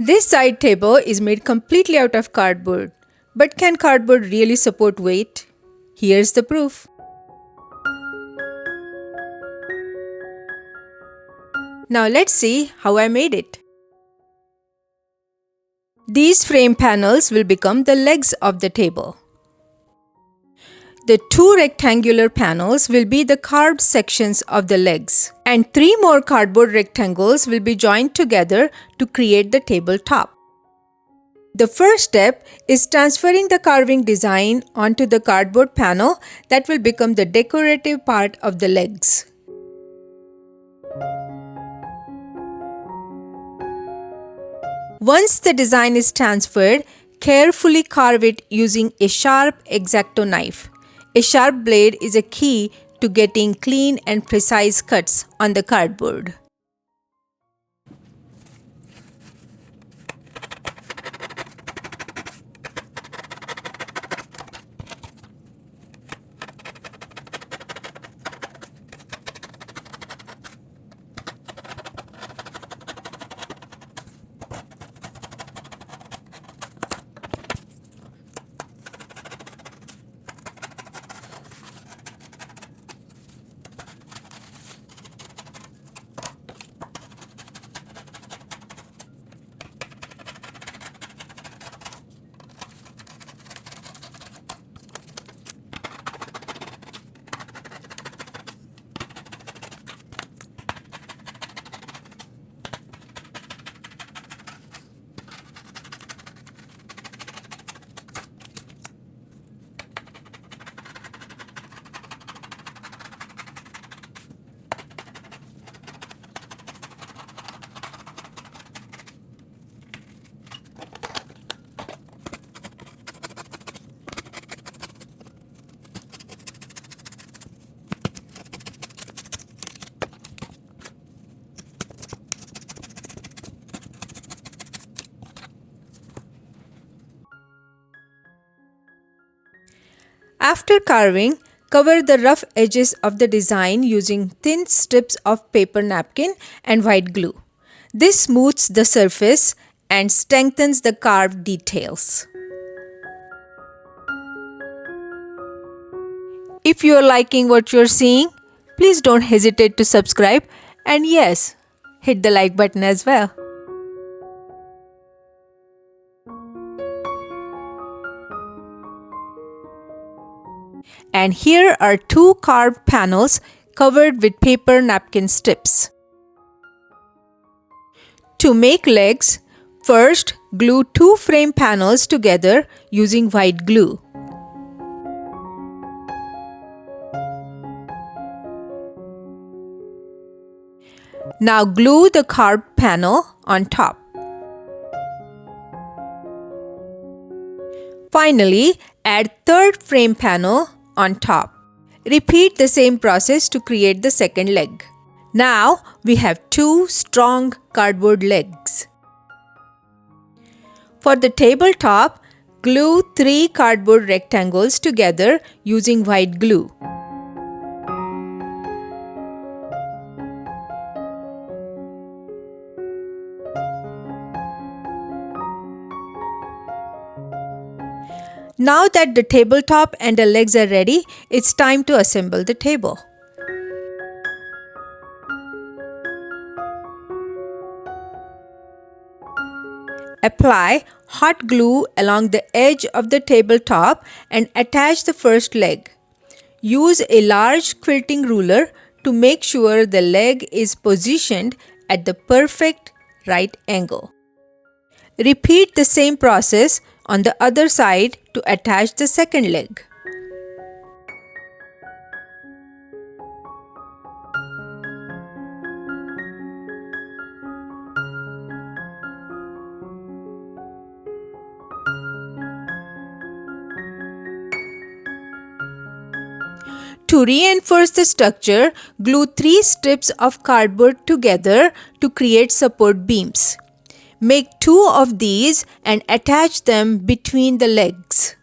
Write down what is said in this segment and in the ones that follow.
This side table is made completely out of cardboard. But can cardboard really support weight? Here's the proof. Now let's see how I made it. These frame panels will become the legs of the table. The two rectangular panels will be the carved sections of the legs, and three more cardboard rectangles will be joined together to create the tabletop. The first step is transferring the carving design onto the cardboard panel that will become the decorative part of the legs. Once the design is transferred, carefully carve it using a sharp X-acto knife. A sharp blade is a key to getting clean and precise cuts on the cardboard. After carving, cover the rough edges of the design using thin strips of paper napkin and white glue. This smooths the surface and strengthens the carved details. If you are liking what you are seeing, please don't hesitate to subscribe, and yes, hit the like button as well. And here are two carved panels covered with paper napkin strips. To make legs, first glue two frame panels together using white glue. Now glue the carved panel on top. Finally, add third frame panel on top. Repeat the same process to create the second leg. Now we have two strong cardboard legs. For the tabletop, glue three cardboard rectangles together using white glue. Now that the tabletop and the legs are ready, it's time to assemble the table. Apply hot glue along the edge of the tabletop and attach the first leg. Use a large quilting ruler to make sure the leg is positioned at the perfect right angle. Repeat the same process on the other side to attach the second leg. To reinforce the structure, glue three strips of cardboard together to create support beams. Make two of these and attach them between the legs.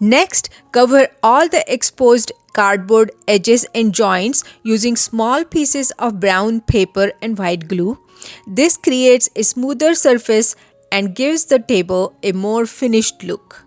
Next, cover all the exposed cardboard edges and joints using small pieces of brown paper and white glue. This creates a smoother surface and gives the table a more finished look.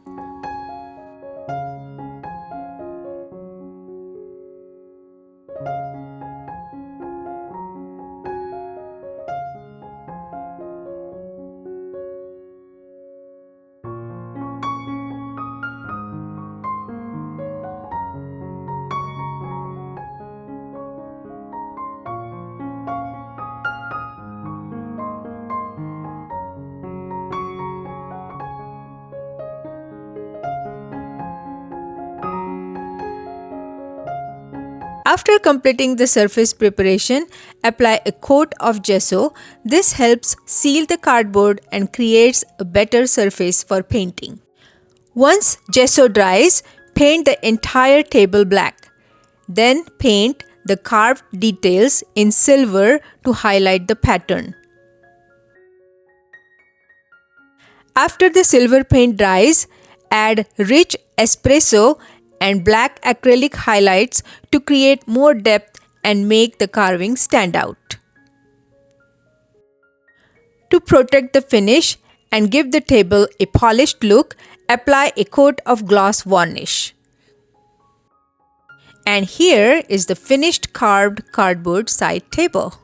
After completing the surface preparation, apply a coat of gesso. This helps seal the cardboard and creates a better surface for painting. Once gesso dries, paint the entire table black. Then paint the carved details in silver to highlight the pattern. After the silver paint dries, add rich espresso and black acrylic highlights to create more depth and make the carving stand out. To protect the finish and give the table a polished look, apply a coat of gloss varnish. And here is the finished carved cardboard side table.